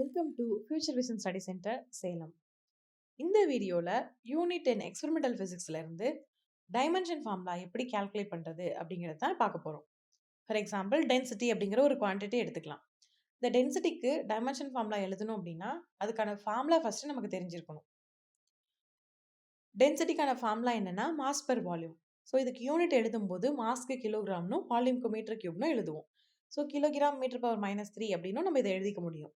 Welcome to future vision study centre Salem. இந்த வீடியோவில் unit 10 experimental ஃபிசிக்ஸ்ல இருந்து டைமென்ஷன் ஃபார்முலா எப்படி கால்குலேட் பண்ணுறது அப்படிங்கிறத தான் பார்க்க போகிறோம். ஃபார் எக்ஸாம்பிள் டென்சிட்டி அப்படிங்கிற ஒரு குவான்டிட்டி எடுத்துக்கலாம். இந்த டென்சிட்டிக்கு டைமென்ஷன் ஃபார்முலா எழுதணும் அப்படின்னா அதுக்கான ஃபார்முலா ஃபர்ஸ்ட் நமக்கு தெரிஞ்சிருக்கணும். டென்சிட்டிக்கான ஃபார்முலா என்னன்னா மாஸ் பெர் வால்யூம். ஸோ இதுக்கு யூனிட் எழுதும்போது மாஸ்க்கு கிலோகிராம்னும் வால்யூம்க்கு மீட்டர் கியூப்னும் எழுதுவோம். ஸோ கிலோகிராம் மீட்டர் பவர் -3 அப்படின்னும் நம்ம இதை எழுதிக்க முடியும்.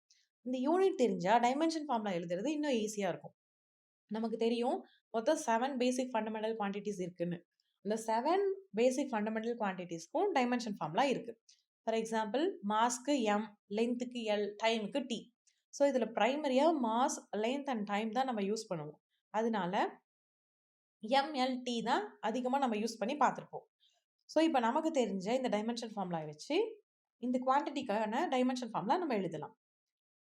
இந்த யூனிட் தெரிஞ்சா டைமென்ஷன் ஃபார்முலா எழுதுறது இன்னும் ஈஸியாக இருக்கும். நமக்கு தெரியும் மொத்தம் 7 பேசிக் ஃபண்டமெண்டல் குவான்டிட்டிஸ் இருக்குன்னு. இந்த 7 பேசிக் ஃபண்டமெண்டல் குவான்டிட்டிஸ்க்கும் டைமென்ஷன் ஃபார்முலா இருக்கு. For example mask M, லென்த்துக்கு L, டைமுக்கு T. ஸோ இதில் ப்ரைமரியாக மாஸ், லென்த் அண்ட் டைம் தான் நம்ம யூஸ் பண்ணுவோம். அதனால MLT தான் அதிகமாக நம்ம யூஸ் பண்ணி பார்த்துருப்போம். ஸோ இப்போ நமக்கு தெரிஞ்ச இந்த டைமென்ஷன் ஃபார்முலா வச்சு இந்த குவான்டிட்டிக்கான டைமென்ஷன் ஃபார்முலா நம்ம எழுதலாம்.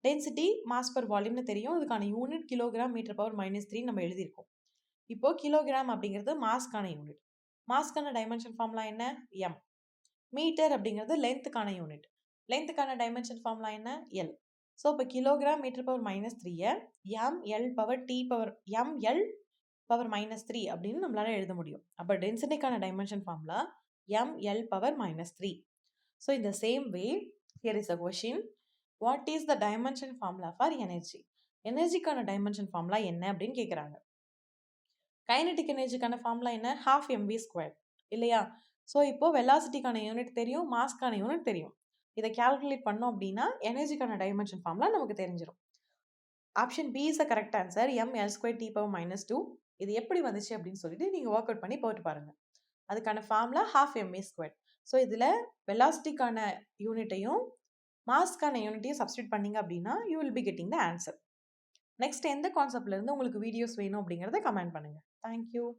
டென்சிட்டி மாஸ் பர் வால்யூம்னு தெரியும். இதுக்கான யூனிட் கிலோகிராம் மீட்டர் பவர் -3 நம்ம எழுதியிருக்கோம். இப்போ கிலோகிராம் அப்படிங்கிறது மாஸ்க்கான யூனிட். மாஸ்க்கான டைமென்ஷன் ஃபார்முலா என்ன? M. மீட்டர் அப்படிங்கிறது லென்த்துக்கான யூனிட். லென்த்துக்கான டைமென்ஷன் ஃபார்முலா என்ன? L. ஸோ இப்போ kilogram metre power -3 ML power T power ML power -3 அப்படின்னு நம்மளால எழுத முடியும். அப்போ டென்சிட்டிக்கான dimension formula ML power -3. So இந்த same way here is a question. What is the dimension formula for energy? எனர்ஜிக்கான டைமென்ஷன் ஃபார்முலா என்ன அப்படின்னு கேட்குறாங்க. கைனடிக் எனர்ஜிக்கான ஃபார்முலா என்ன? ½ mv², இல்லையா? ஸோ இப்போ வெலாசிட்டிக்கான யூனிட் தெரியும், மாஸ்க்கான யூனிட் தெரியும். இதை கால்குலேட் பண்ணோம் அப்படின்னா எனர்ஜிக்கான டைமென்ஷன் ஃபார்முலா நமக்கு தெரிஞ்சிடும். Option B is a correct answer. mL²T power -2. இது எப்படி வந்துச்சு அப்படின்னு சொல்லிட்டு நீங்கள் ஒர்க் அவுட் பண்ணி போட்டு பாருங்க. அதுக்கான ஃபார்முலா ½ mv². ஸோ இதில் வெலாசிட்டிக்கான யூனிட்டையும் மாஸ்க்கான யூனிட்டையும் சப்ஸ்டியூட் பண்ணீங்க அப்படின்னா you will be getting the answer. Next எந்த கான்செப்ட்ல இருந்து உங்களுக்கு வீடியோஸ் வேணும் அப்படிங்கிறத கமெண்ட் பண்ணுங்க. தேங்க்யூ.